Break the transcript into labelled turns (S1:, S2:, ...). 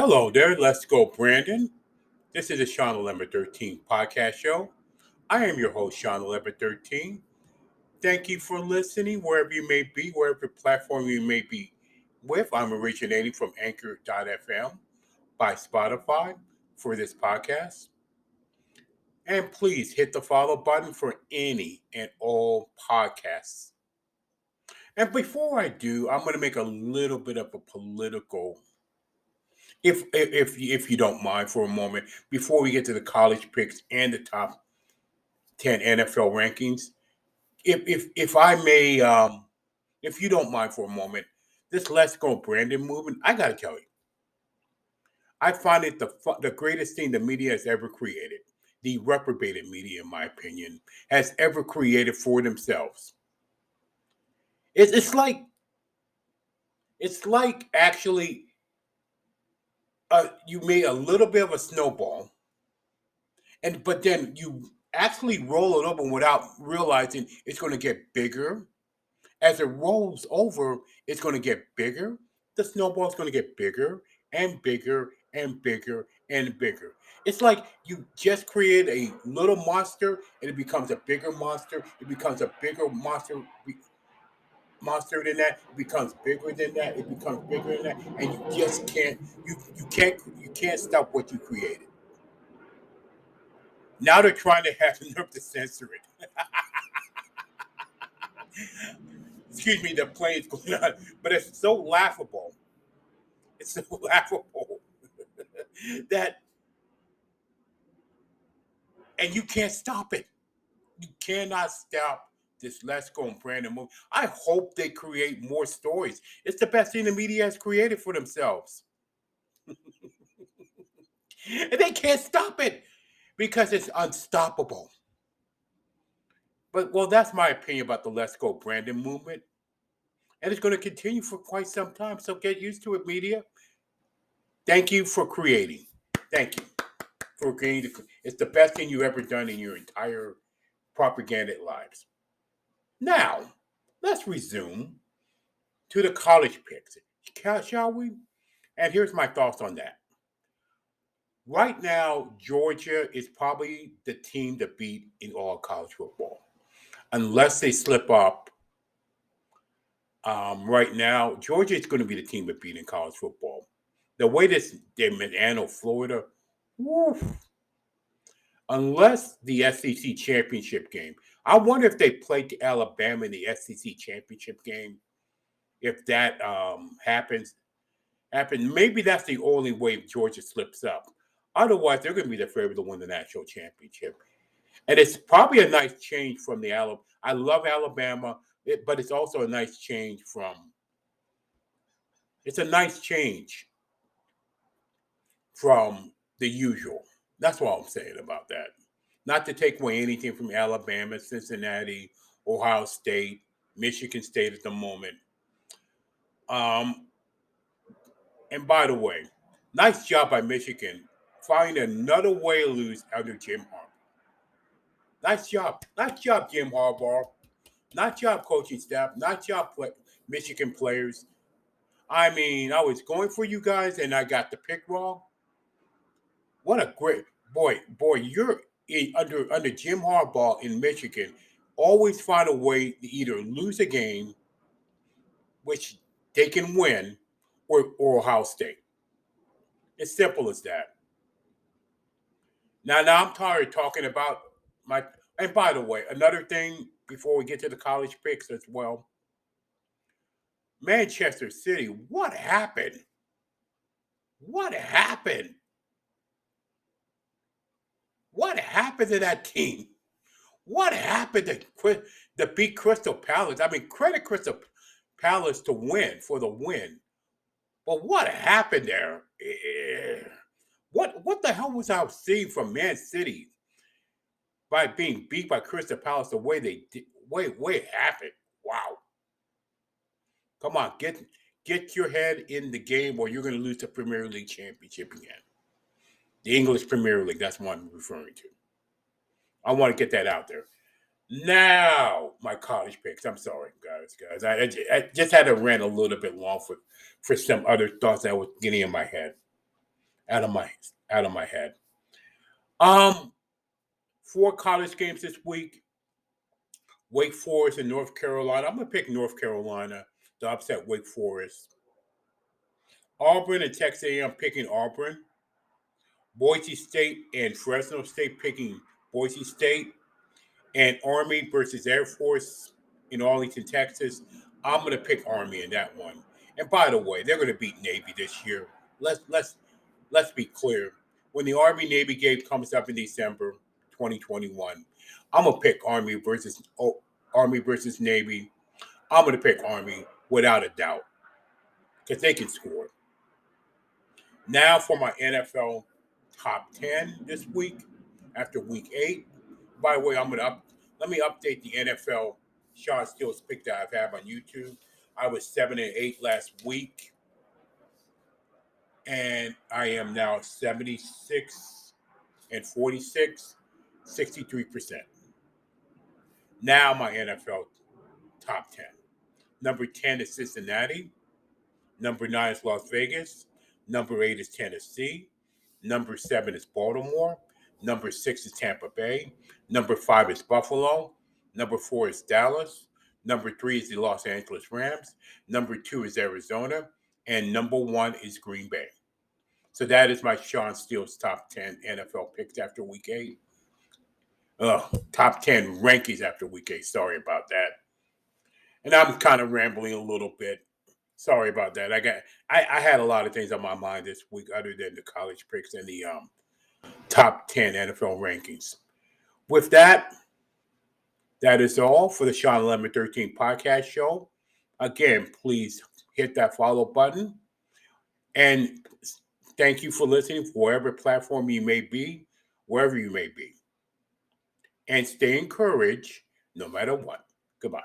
S1: Hello there, let's go, Brandon. This is the Shawn 1113 podcast show. I am your host, Shawn 1113. Thank you for listening wherever you may be, wherever platform you may be with. I'm originating from Anchor.fm by Spotify for this podcast. And please hit the follow button for any and all podcasts. And before I do, I'm going to make a little bit of a political if you don't mind for a moment, before we get to the college picks and the top 10 NFL rankings, if I may, if you don't mind for a moment, this Let's Go Brandon movement, I got to tell you, I find it the greatest thing the media has ever created. The reprobated media, in my opinion, has ever created for themselves. It's like actually you made a little bit of a snowball, but then you actually roll it over without realizing it's going to get bigger. As it rolls over, it's going to get bigger. The snowball is going to get bigger and bigger and bigger and bigger. It's like you just create a little monster and it becomes a bigger monster. It becomes a bigger monster than that. It becomes bigger than that. It becomes bigger than that, and you just can't. You can't stop what you created. Now they're trying to have the nerve to censor it. Excuse me, the plane's going on, but it's so laughable. It's so laughable that, and you can't stop it. You cannot stop this Let's Go and Brandon movie. I hope they create more stories. It's the best thing the media has created for themselves. And they can't stop it because it's unstoppable. But, well, that's my opinion about the Let's Go Brandon movement. And it's going to continue for quite some time. So get used to it, media. Thank you for creating. Thank you for creating. It's the best thing you've ever done in your entire propaganda lives. Now, let's resume to the college picks, shall we? And here's my thoughts on that. Right now, Georgia is probably the team to beat in all college football, unless they slip up. Right now, Georgia is going to be the team to beat in college football. The way they're in Florida, woof, unless the SEC championship game. I wonder if they played Alabama in the SEC championship game. If that happens, maybe that's the only way Georgia slips up. Otherwise, they're going to be the favorite to win the national championship. And it's probably a nice change from the Alabama. I love Alabama, but it's also a nice change from. It's a nice change from the usual. That's what I'm saying about that. Not to take away anything from Alabama, Cincinnati, Ohio State, Michigan State at the moment. And by the way, nice job by Michigan finding another way to lose under Jim Harbaugh. Nice job, Jim Harbaugh. Nice job, coaching staff. Nice job, Michigan players. I mean, I was going for you guys, and I got the pick wrong. What a great boy! You're under Jim Harbaugh in Michigan. Always find a way to either lose a game, which they can win, or Ohio State. It's simple as that. Now I'm tired of talking about my. And by the way, another thing before we get to the college picks as well. Manchester City, what happened? What happened? What happened to that team? What happened to beat Crystal Palace? I mean, credit Crystal Palace to win for the win. But what happened there? What the hell was I seeing from Man City by being beat by Crystal Palace the way they did? Way it happened. Wow. Come on, get your head in the game, or you're going to lose the Premier League championship again. The English Premier League, that's what I'm referring to. I want to get that out there. Now, my college picks. I'm sorry, guys. I just had to rant a little bit long for some other thoughts that was getting in my head. out of my head. Um, 4 college games this week. Wake Forest and North Carolina. I'm gonna pick North Carolina to upset Wake Forest. Auburn and Texas A&M picking Auburn. Boise State and Fresno State picking Boise State. And Army versus Air Force in Arlington, Texas. I'm gonna pick Army in that one. And by the way, they're gonna beat Navy this year. Let's be clear. When the Army Navy game comes up in December 2021, I'm gonna pick Army versus Navy. I'm gonna pick Army without a doubt because they can score. Now for my NFL top 10 this week after week 8. By the way, let me update the NFL Shawn Steele's pick that I've had on YouTube. I was 7-8 last week, and I am now 76-46, 63%. Now my NFL top 10. Number 10 is Cincinnati. Number 9 is Las Vegas. Number 8 is Tennessee. Number 7 is Baltimore. Number 6 is Tampa Bay. Number 5 is Buffalo. Number 4 is Dallas. Number 3 is the Los Angeles Rams. Number 2 is Arizona. And number 1 is Green Bay. So that is my Shawn Steele's top 10 NFL picks after week 8. Top 10 rankings after week 8. Sorry about that. And I'm kind of rambling a little bit. Sorry about that. I had a lot of things on my mind this week other than the college picks and the top 10 NFL rankings. With that, that is all for the Shawn 1113 podcast show. Again, please hit that follow button. And thank you for listening, wherever platform you may be, wherever you may be. And stay encouraged no matter what. Goodbye.